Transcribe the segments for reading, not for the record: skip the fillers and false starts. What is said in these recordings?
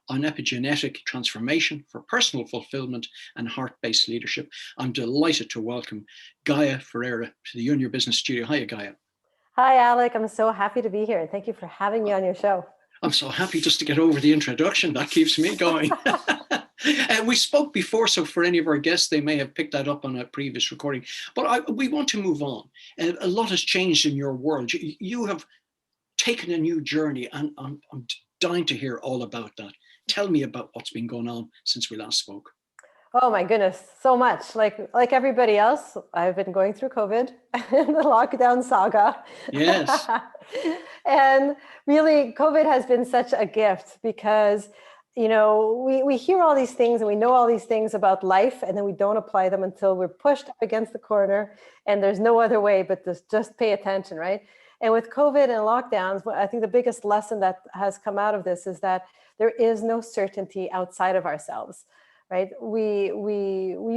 on epigenetic transformation for personal fulfillment and heart-based leadership. I'm delighted to welcome Gaia Ferreira to the You and Your Business studio. Hi, Gaia. Hi, Alec. I'm so happy to be here. And thank you for having me on your show. I'm so happy just to get over the introduction. That keeps me going. We spoke before, so for any of our guests, they may have picked that up on a previous recording. But we want to move on. A lot has changed in your world. You have taken a new journey, and I'm dying to hear all about that. Tell me about what's been going on since we last spoke. Oh my goodness, so much. Like everybody else, I've been going through COVID and the lockdown saga. Yes. And really, COVID has been such a gift because, you know, we hear all these things and we know all these things about life, and then we don't apply them until we're pushed up against the corner and there's no other way but to just pay attention, right? And with COVID and lockdowns, I think the biggest lesson that has come out of this is that there is no certainty outside of ourselves. Right? We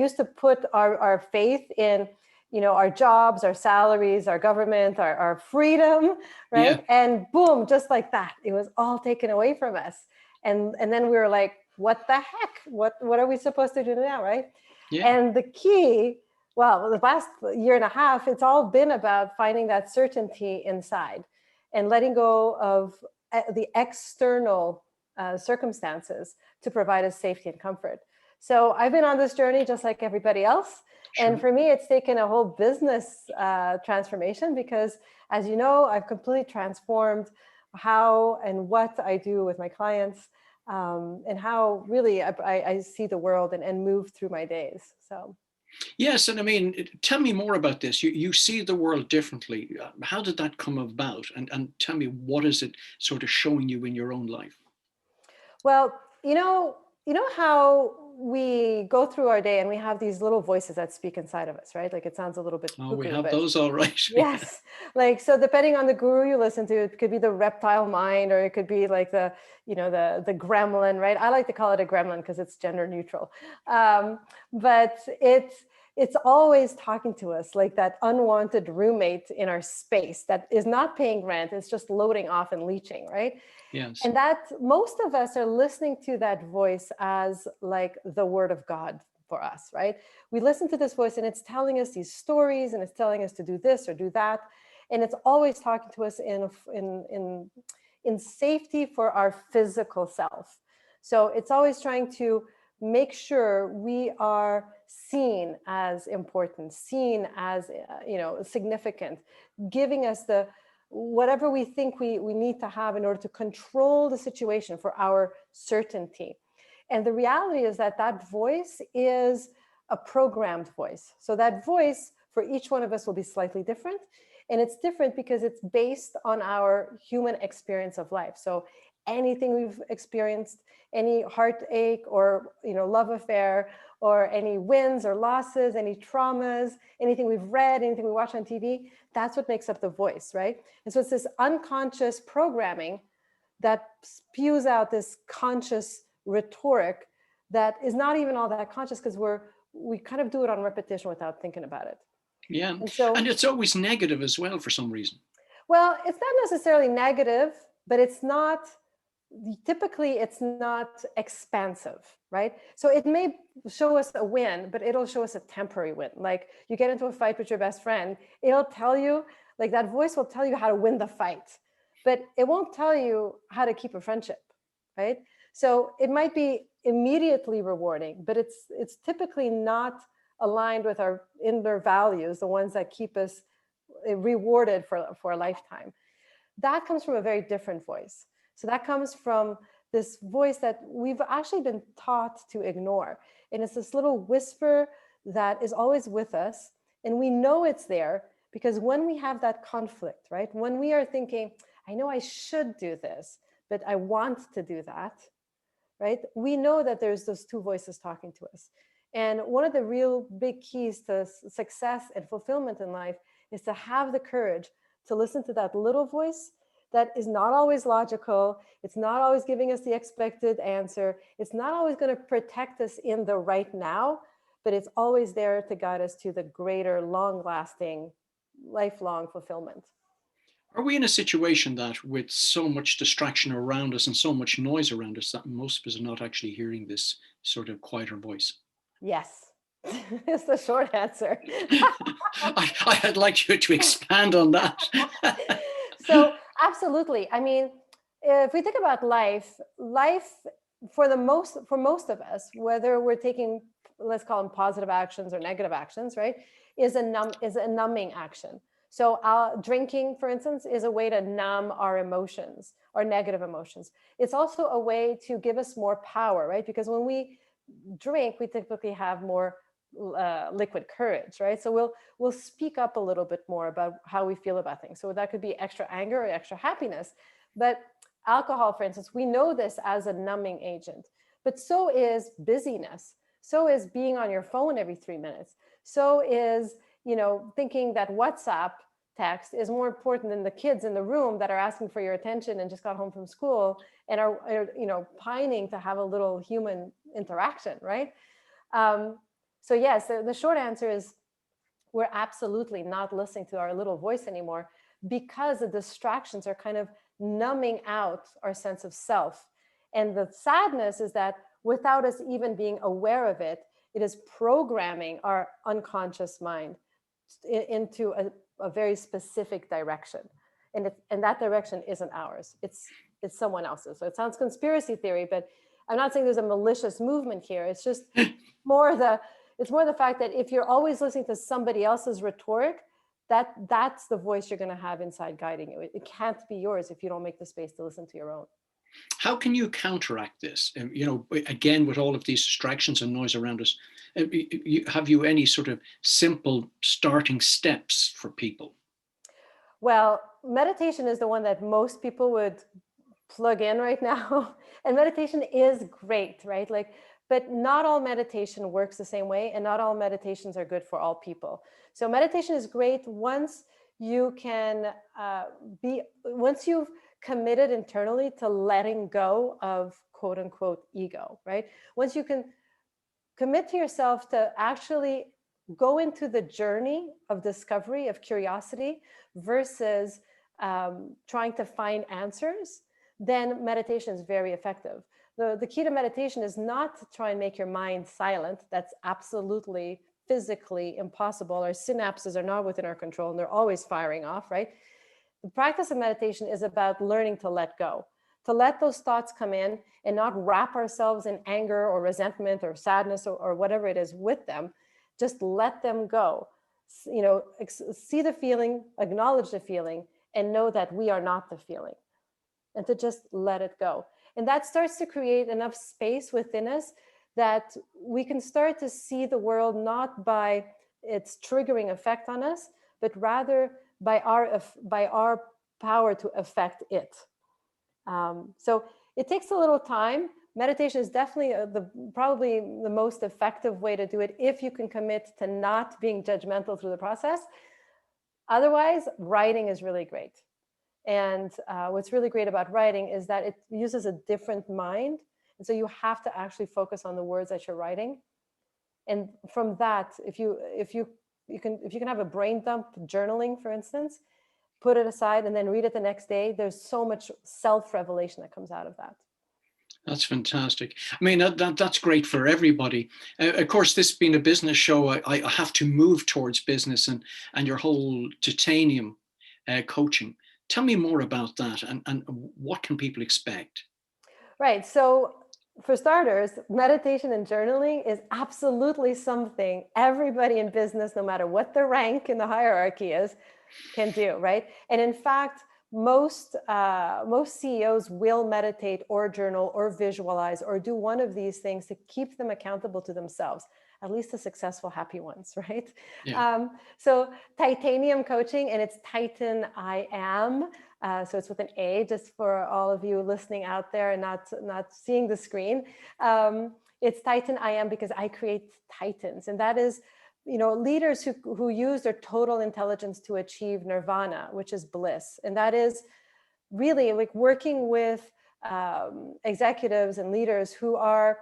used to put our faith in, you know, our jobs, our salaries, our government, our freedom, right? Yeah. And boom, just like that, it was all taken away from us. And then we were like, what the heck? What are we supposed to do now, right? Yeah. And the key, well, the past year and a half, it's all been about finding that certainty inside and letting go of the external circumstances to provide us safety and comfort. So I've been on this journey just like everybody else. Sure. And for me, it's taken a whole business transformation because, as you know, I've completely transformed how and what I do with my clients and how really I see the world and move through my days. So. Yes, and I mean, tell me more about this. You see the world differently. How did that come about? And tell me, what is it sort of showing you in your own life? Well, you know how we go through our day and we have these little voices that speak inside of us, right? Like it sounds a little bit cuckoo, we have those all right. Yes. Like, so depending on the guru you listen to, it could be the reptile mind, or it could be like the gremlin, right? I like to call it a gremlin because it's gender neutral. But it's always talking to us like that unwanted roommate in our space that is not paying rent. It's just loading off and leeching, right? Yes. And that most of us are listening to that voice as like the word of God for us, right? We listen to this voice and it's telling us these stories and it's telling us to do this or do that. And it's always talking to us in safety for our physical self. So it's always trying to make sure we are seen as important, seen as significant, giving us the whatever we think we need to have in order to control the situation for our certainty. And the reality is that voice is a programmed voice. So that voice for each one of us will be slightly different. And it's different because it's based on our human experience of life. So anything we've experienced, any heartache or love affair, or any wins or losses, any traumas, anything we've read, anything we watch on TV, that's what makes up the voice, right? And so it's this unconscious programming that spews out this conscious rhetoric that is not even all that conscious because we kind of do it on repetition without thinking about it. Yeah, and it's always negative as well for some reason. Well, it's not necessarily negative, but typically it's not expansive, right? So it may show us a win, but it'll show us a temporary win. Like you get into a fight with your best friend, it'll tell you, like that voice will tell you how to win the fight, but it won't tell you how to keep a friendship, right? So it might be immediately rewarding, but it's typically not aligned with our inner values, the ones that keep us rewarded for a lifetime. That comes from a very different voice. So that comes from this voice that we've actually been taught to ignore. And it's this little whisper that is always with us. And we know it's there because when we have that conflict, right? When we are thinking, I know I should do this, but I want to do that, right? We know that there's those two voices talking to us. And one of the real big keys to success and fulfillment in life is to have the courage to listen to that little voice that is not always logical. It's not always giving us the expected answer. It's not always going to protect us in the right now, but it's always there to guide us to the greater, long-lasting, lifelong fulfillment. Are we in a situation that with so much distraction around us and so much noise around us that most of us are not actually hearing this sort of quieter voice? Yes, it's the short answer. I'd like you to expand on that. So absolutely. I mean, if we think about life for most of us, whether we're taking, let's call them positive actions or negative actions, right, is a numbing action. So drinking, for instance, is a way to numb our emotions, our negative emotions. It's also a way to give us more power, right? Because when we drink, we typically have more liquid courage, right? So we'll speak up a little bit more about how we feel about things. So that could be extra anger or extra happiness. But alcohol, for instance, we know this as a numbing agent, but so is busyness. So is being on your phone every 3 minutes. So is, thinking that WhatsApp text is more important than the kids in the room that are asking for your attention and just got home from school and are pining to have a little human interaction, right? So yes, the short answer is we're absolutely not listening to our little voice anymore because the distractions are kind of numbing out our sense of self. And the sadness is that without us even being aware of it, it is programming our unconscious mind into a very specific direction. And that direction isn't ours. It's someone else's. So it sounds conspiracy theory, but I'm not saying there's a malicious movement here. It's just more the fact that if you're always listening to somebody else's rhetoric, that's the voice you're going to have inside guiding you. It can't be yours if you don't make the space to listen to your own. How can you counteract this? Again, with all of these distractions and noise around us, have you any sort of simple starting steps for people? Well, meditation is the one that most people would plug in right now. And meditation is great, right? But not all meditation works the same way, and not all meditations are good for all people. So meditation is great once you can once you've committed internally to letting go of quote unquote ego, right? Once you can commit to yourself to actually go into the journey of discovery, of curiosity, versus trying to find answers, then meditation is very effective. The key to meditation is not to try and make your mind silent. That's absolutely physically impossible. Our synapses are not within our control and they're always firing off, right? The practice of meditation is about learning to let go, to let those thoughts come in and not wrap ourselves in anger or resentment or sadness or whatever it is with them. Just let them go. See the feeling, acknowledge the feeling, and know that we are not the feeling, and to just let it go. And that starts to create enough space within us that we can start to see the world not by its triggering effect on us, but rather by our power to affect it. So it takes a little time. Meditation is definitely probably the most effective way to do it if you can commit to not being judgmental through the process. Otherwise, writing is really great. And what's really great about writing is that it uses a different mind. And so you have to actually focus on the words that you're writing. And from that, if you can have a brain dump journaling, for instance, put it aside and then read it the next day, there's so much self-revelation that comes out of that. That's fantastic. I mean, that's great for everybody. Of course, this being a business show, I have to move towards business and your whole TITANiAM coaching. Tell me more about that and what can people expect? Right. So for starters, meditation and journaling is absolutely something everybody in business, no matter what the rank in the hierarchy is, can do, right? And in fact, most CEOs will meditate or journal or visualize or do one of these things to keep them accountable to themselves, at least the successful, happy ones, right? Yeah. So TITANiAM coaching, and it's TITANiAM. So it's with an A, just for all of you listening out there and not seeing the screen. It's TITANiAM because I create titans, and that is, leaders who use their total intelligence to achieve nirvana, which is bliss. And that is really like working with executives and leaders who are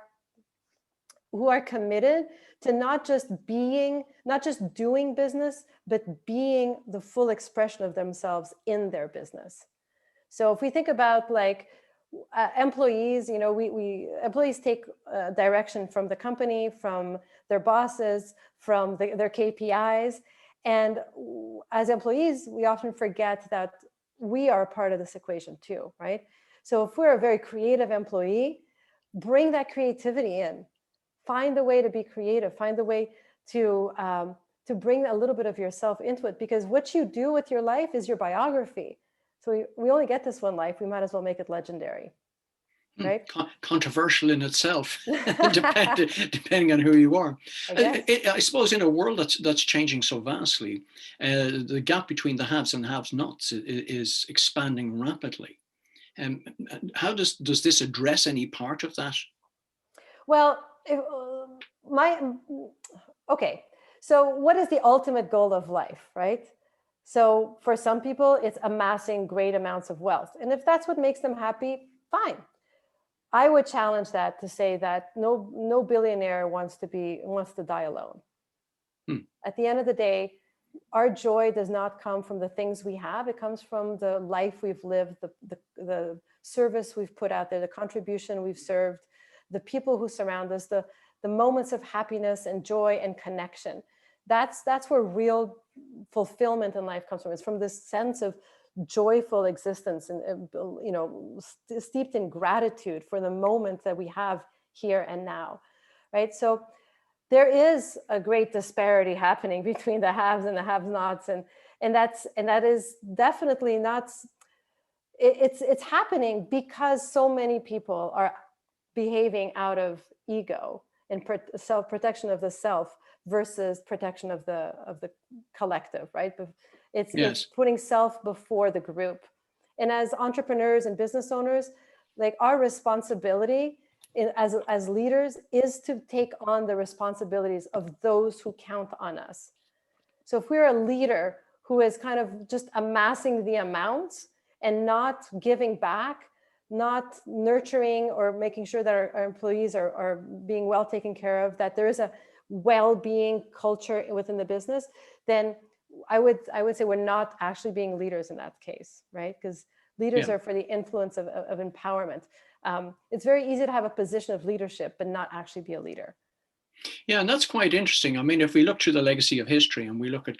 who are committed to not just doing business, but being the full expression of themselves in their business. So if we think about like employees, we employees take direction from the company, from their bosses, from their KPIs. And as employees, we often forget that we are a part of this equation too, right? So if we're a very creative employee, bring that creativity in. Find a way to be creative. Find a way to bring a little bit of yourself into it, because what you do with your life is your biography. So we only get this one life. We might as well make it legendary, right? Controversial in itself, depending on who you are. I suppose in a world that's changing so vastly, the gap between the haves and have-nots is expanding rapidly. How does this address any part of that? Well, okay. So what is the ultimate goal of life, right? So for some people, it's amassing great amounts of wealth. And if that's what makes them happy, fine. I would challenge that to say that no billionaire wants to die alone. At the end of the day, our joy does not come from the things we have. It comes from the life we've lived, the service we've put out there, the contribution we've served, the people who surround us, the moments of happiness and joy and connection. That's where real fulfillment in life comes from. It's from this sense of joyful existence and steeped in gratitude for the moment that we have here and now, right? So there is a great disparity happening between the haves and the have-nots, and that is definitely not. It's happening because so many people are behaving out of ego and self-protection of the self versus protection of the collective, right? It's putting self before the group. And as entrepreneurs and business owners, like our responsibility as leaders is to take on the responsibilities of those who count on us. So if we're a leader who is kind of just amassing the amounts and not giving back, not nurturing or making sure that our employees are being well taken care of, that there is a well-being culture within the business, then I would say we're not actually being leaders in that case, right? Because leaders are for the influence of empowerment. It's very easy to have a position of leadership, but not actually be a leader. Yeah, and that's quite interesting. I mean, if we look through the legacy of history and we look at,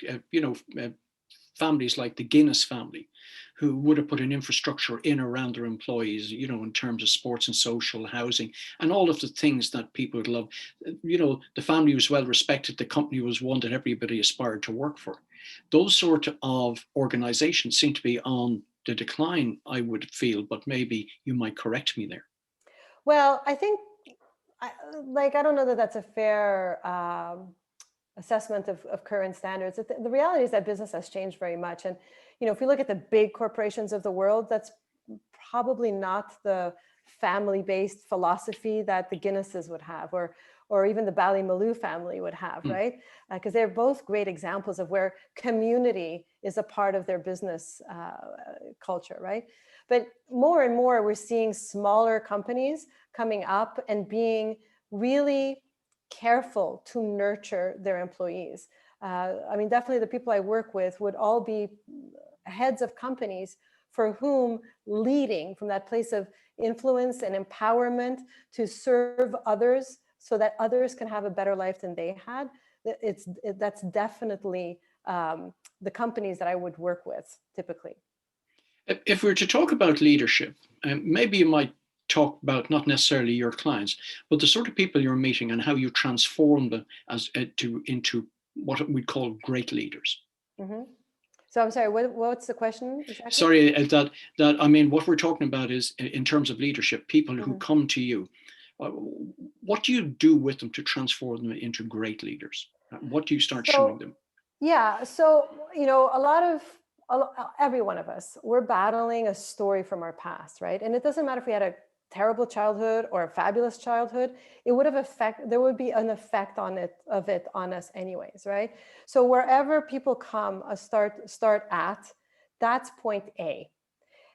families like the Guinness family, who would have put an infrastructure in around their employees, in terms of sports and social housing and all of the things that people would love. The family was well respected. The company was one that everybody aspired to work for. Those sort of organizations seem to be on the decline, I would feel, but maybe you might correct me there. Well, I think, I don't know that that's a fair assessment of current standards. The reality is that business has changed very much. And, if you look at the big corporations of the world, that's probably not the family-based philosophy that the Guinnesses would have, or even the Ballymaloe family would have, right? Because they're both great examples of where community is a part of their business culture, right? But more and more, we're seeing smaller companies coming up and being really careful to nurture their employees. Definitely the people I work with would all be heads of companies for whom leading from that place of influence and empowerment to serve others so that others can have a better life than they had, that's definitely the companies that I would work with typically. If we were to talk about leadership, maybe you might talk about not necessarily your clients, but the sort of people you're meeting and how you transform them into what we call great leaders. Mm-hmm. So I'm sorry, what's the question exactly? Sorry, what we're talking about is in terms of leadership, people who come to you. What do you do with them to transform them into great leaders? What do you start showing them? Yeah, so every one of us, we're battling a story from our past, right? And it doesn't matter if we had a terrible childhood or a fabulous childhood, there would be an effect on us anyways, right? So wherever people come, start at, that's point A.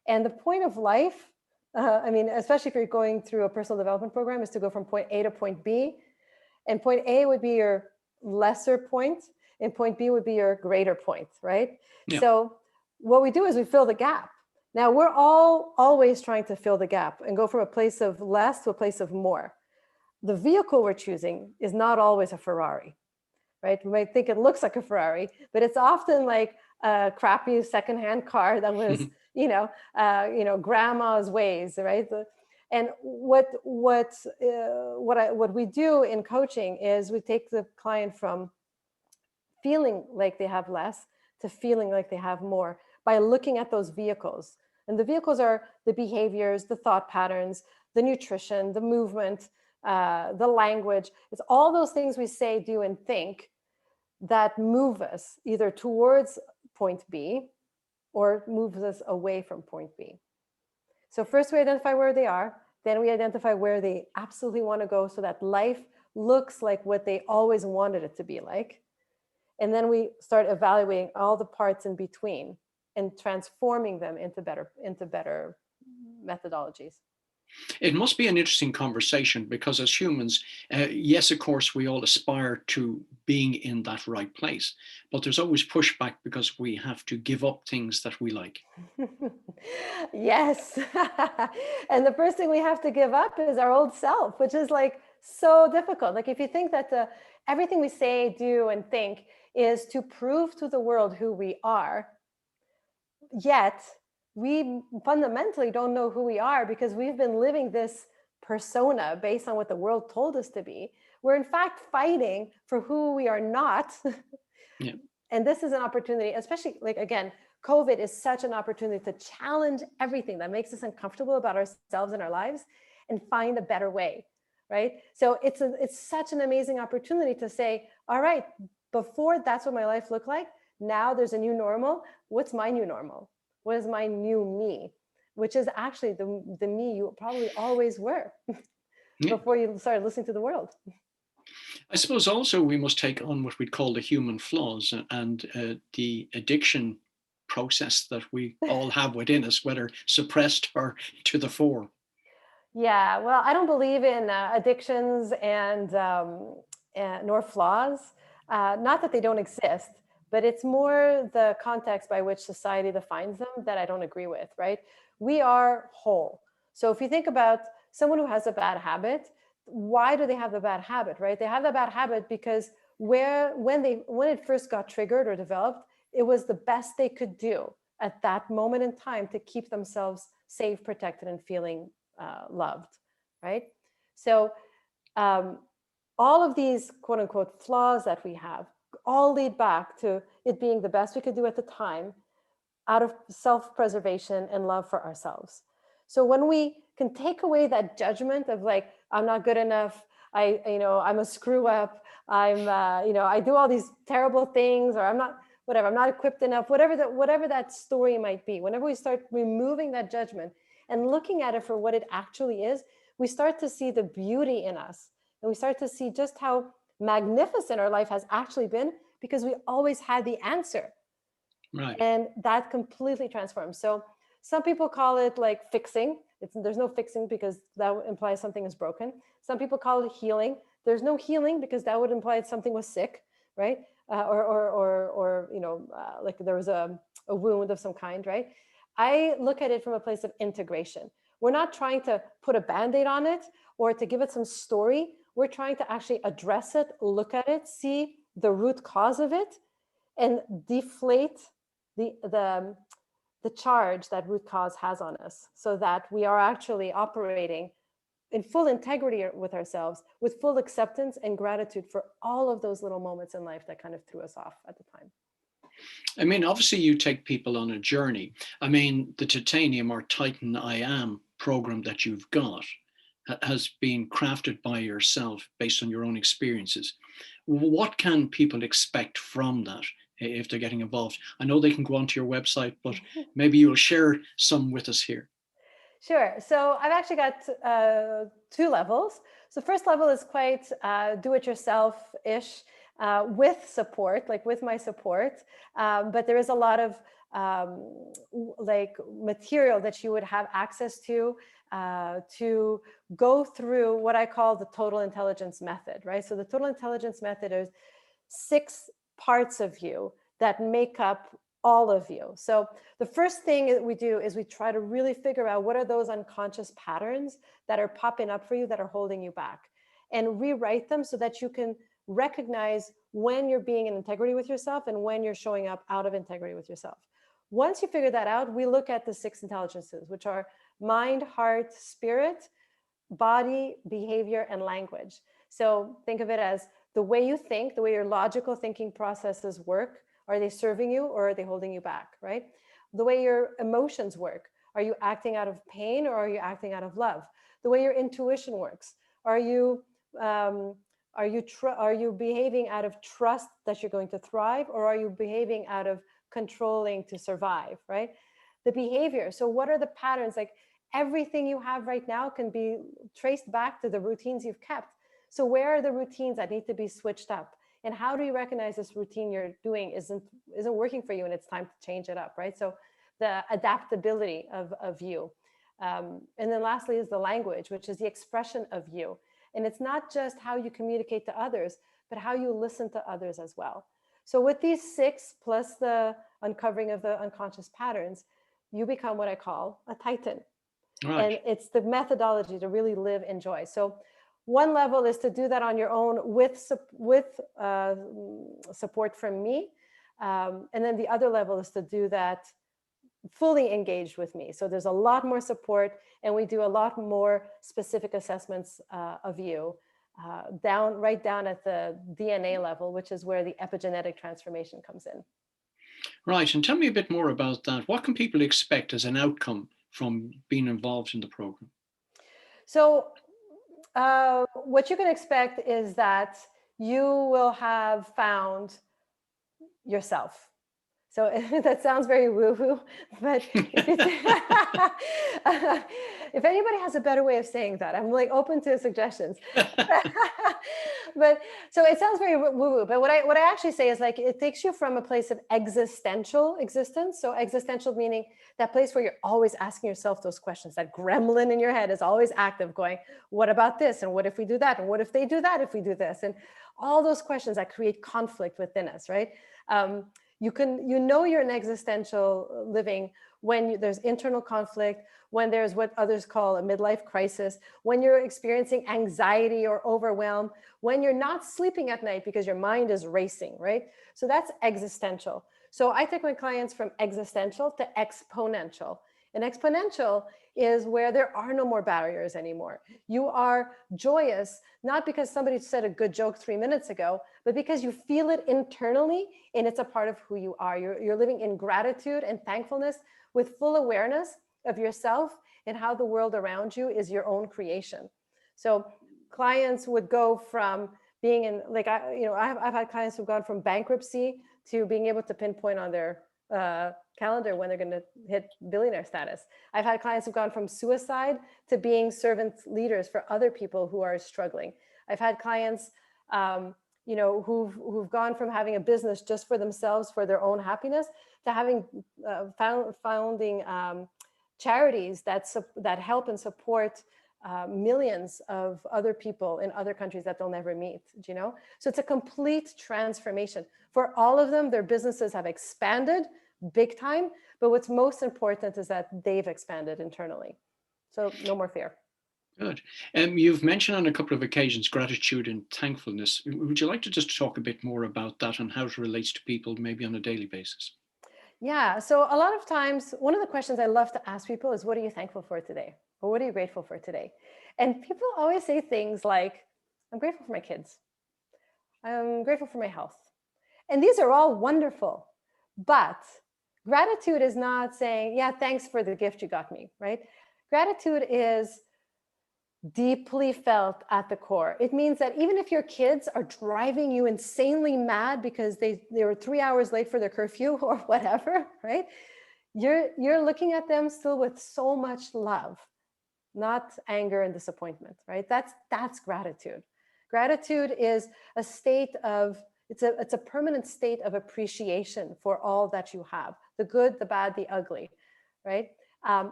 And the point of life, especially if you're going through a personal development program, is to go from point A to point B. And point A would be your lesser point, and point B would be your greater point, right? Yeah. So what we do is we fill the gap. Now we're all always trying to fill the gap and go from a place of less to a place of more. The vehicle we're choosing is not always a Ferrari, right? We might think it looks like a Ferrari, but it's often like a crappy secondhand car that was, grandma's ways, right? And what we do in coaching is we take the client from feeling like they have less to feeling like they have more by looking at those vehicles. And the vehicles are the behaviors, the thought patterns, the nutrition, the movement, the language. It's all those things we say, do, and think that move us either towards point B or moves us away from point B. So first we identify where they are, then we identify where they absolutely want to go so that life looks like what they always wanted it to be like. And then we start evaluating all the parts in between and transforming them into better methodologies. It must be an interesting conversation because as humans, yes, of course, we all aspire to being in that right place, but there's always pushback because we have to give up things that we like. Yes. And the first thing we have to give up is our old self, which is like so difficult. Like if you think that everything we say, do, and think is to prove to the world who we are, yet we fundamentally don't know who we are because we've been living this persona based on what the world told us to be. We're in fact fighting for who we are not. Yeah. And this is an opportunity, especially like, again, COVID is such an opportunity to challenge everything that makes us uncomfortable about ourselves and our lives and find a better way, right? So it's such an amazing opportunity to say, all right, before that's what my life looked like, now there's a new normal. What's my new normal? What is my new me? Which is actually the me you probably always were before you started listening to the world. I suppose also we must take on what we'd call the human flaws and the addiction process that we all have within us, whether suppressed or to the fore. Yeah, well, I don't believe in addictions and nor flaws. Not that they don't exist, but it's more the context by which society defines them that I don't agree with, right? We are whole. So if you think about someone who has a bad habit, why do they have the bad habit, right? They have the bad habit because when it first got triggered or developed, it was the best they could do at that moment in time to keep themselves safe, protected, and feeling loved, right? So all of these quote unquote flaws that we have all lead back to it being the best we could do at the time out of self-preservation and love for ourselves. So when we can take away that judgment of like, I'm not good enough, I'm a screw up, I do all these terrible things, or I'm not equipped enough, whatever that story might be, whenever we start removing that judgment and looking at it for what it actually is, we start to see the beauty in us. And we start to see just how magnificent our life has actually been because we always had the answer. Right. And that completely transforms. So some people call it like fixing. There's no fixing because that implies something is broken. Some people call it healing. There's no healing because that would imply something was sick, right? Like there was a wound of some kind, right? I look at it from a place of integration. We're not trying to put a Band-Aid on it or to give it some story. We're trying to actually address it, look at it, see the root cause of it, and deflate the charge that root cause has on us so that we are actually operating in full integrity with ourselves, with full acceptance and gratitude for all of those little moments in life that kind of threw us off at the time. I mean, obviously you take people on a journey. I mean, the TITANiAM or TITANiAM program that you've got has been crafted by yourself based on your own experiences. What can people expect from that if they're getting involved? I know they can go onto your website, but maybe you'll share some with us here. Sure. So I've actually got two levels. So first level is quite do-it-yourself-ish with support, like with my support. But there is a lot of like material that you would have access to go through what I call the total intelligence method, right? So the total intelligence method is 6 parts of you that make up all of you. So the first thing that we do is we try to really figure out what are those unconscious patterns that are popping up for you that are holding you back, and rewrite them so that you can recognize when you're being in integrity with yourself and when you're showing up out of integrity with yourself. Once you figure that out, we look at the 6 intelligences, which are mind, heart, spirit, body, behavior, and language. So think of it as the way you think, the way your logical thinking processes work. Are they serving you or are they holding you back, right? The way your emotions work. Are you acting out of pain or are you acting out of love? The way your intuition works. Are you behaving out of trust that you're going to thrive, or are you behaving out of controlling to survive, right? The behavior. So what are the patterns? Like everything you have right now can be traced back to the routines you've kept. So where are the routines that need to be switched up? And how do you recognize this routine you're doing isn't working for you and it's time to change it up, right? So the adaptability of you. And then lastly is the language, which is the expression of you. And it's not just how you communicate to others, but how you listen to others as well. So with these 6, plus the uncovering of the unconscious patterns, you become what I call a Titan. Right. And it's the methodology to really live in joy. So one level is to do that on your own with support from me. And then the other level is to do that fully engaged with me. So there's a lot more support, and we do a lot more specific assessments of you right down at the DNA level, which is where the epigenetic transformation comes in. Right. And tell me a bit more about that. What can people expect as an outcome from being involved in the program? So what you can expect is that you will have found yourself. So that sounds very woo-woo, but if anybody has a better way of saying that, I'm like open to suggestions. But so it sounds very woo-woo, but what I actually say is like it takes you from a place of existential existence. So existential meaning that place where you're always asking yourself those questions. That gremlin in your head is always active, going, "What about this? And what if we do that? And what if they do that? If we do this?" And all those questions that create conflict within us, right? You're in existential living when there's internal conflict, when there's what others call a midlife crisis, when you're experiencing anxiety or overwhelm, when you're not sleeping at night because your mind is racing, right? So that's existential. So I take my clients from existential to exponential. And exponential is where there are no more barriers anymore. You are joyous, not because somebody said a good joke 3 minutes ago, but because you feel it internally and it's a part of who you are. You're living in gratitude and thankfulness with full awareness of yourself and how the world around you is your own creation. So clients would go from being in, like, I've had clients who've gone from bankruptcy to being able to pinpoint on their calendar when they're going to hit billionaire status. I've had clients who've gone from suicide to being servant leaders for other people who are struggling. I've had clients, who've gone from having a business just for themselves, for their own happiness, to having founding charities that help and support millions of other people in other countries that they'll never meet, you know? So it's a complete transformation. For all of them, their businesses have expanded big time, but what's most important is that they've expanded internally. So no more fear. Good. You've mentioned on a couple of occasions gratitude and thankfulness. Would you like to just talk a bit more about that and how it relates to people maybe on a daily basis? Yeah, so a lot of times, one of the questions I love to ask people is, what are you thankful for today? Or what are you grateful for today? And people always say things like, I'm grateful for my kids. I'm grateful for my health. And these are all wonderful, but gratitude is not saying, yeah, thanks for the gift you got me, right? Gratitude is deeply felt at the core. It means that even if your kids are driving you insanely mad because they were 3 hours late for their curfew or whatever, right? You're looking at them still with so much love, not anger and disappointment, right? That's gratitude. Gratitude is a state of It's a permanent state of appreciation for all that you have, the good, the bad, the ugly, right?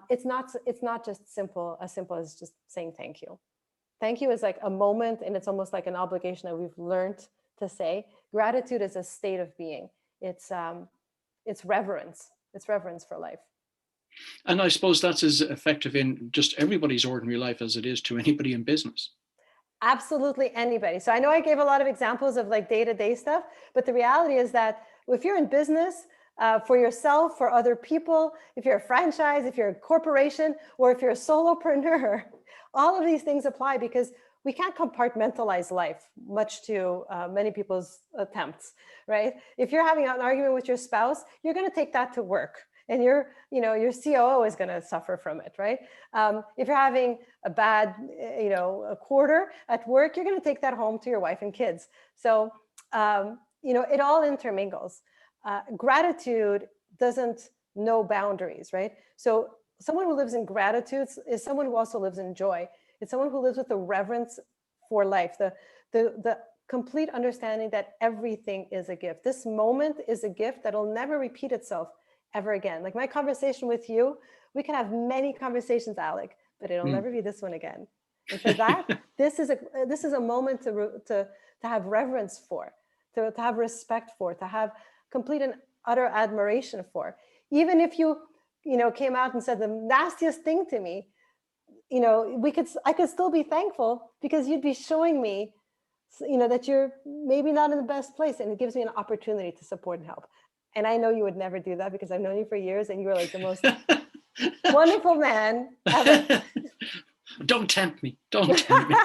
It's not just as simple as just saying thank you. Thank you is like a moment, and it's almost like an obligation that we've learned to say. Gratitude is a state of being. It's reverence. It's reverence for life. And I suppose that's as effective in just everybody's ordinary life as it is to anybody in business. Absolutely anybody. So I know I gave a lot of examples of like day-to-day stuff, but the reality is that if you're in business, for yourself, for other people, if you're a franchise, if you're a corporation, or if you're a solopreneur, all of these things apply, because we can't compartmentalize life, much to many people's attempts, right? If you're having an argument with your spouse, you're going to take that to work, and your COO is going to suffer from it, right? If you're having a bad, a quarter at work, you're going to take that home to your wife and kids. So, it all intermingles. Gratitude doesn't know boundaries, right? So someone who lives in gratitude is someone who also lives in joy. It's someone who lives with the reverence for life, the complete understanding that everything is a gift. This moment is a gift that'll never repeat itself ever again. Like my conversation with you, we can have many conversations, Alec, but it'll never be this one again. And for that, this is a moment to have reverence for, to have respect for, to have complete and utter admiration for. Even if you came out and said the nastiest thing to me, I could still be thankful, because you'd be showing me, that you're maybe not in the best place, and it gives me an opportunity to support and help. And I know you would never do that, because I've known you for years, and you were like the most wonderful man ever. Don't tempt me. Don't tempt me.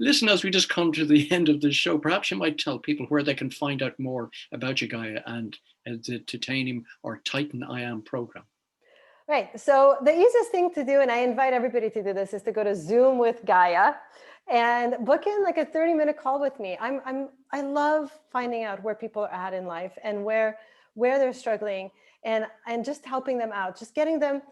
Listen, as we just come to the end of the show, perhaps you might tell people where they can find out more about you, Gaia, and the TITANiAM or TITANiAM program. Right. So the easiest thing to do, and I invite everybody to do this, is to go to Zoom with Gaia and book in like a 30-minute call with me. I love finding out where people are at in life and where they're struggling, and just helping them out, just getting them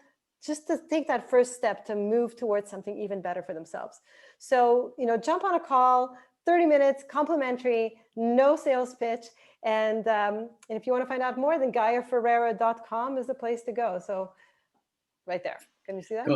just to take that first step to move towards something even better for themselves. So, jump on a call, 30 minutes, complimentary, no sales pitch. And if you want to find out more, then GaiaFerreira.com is the place to go. So right there. Can you see that? Good.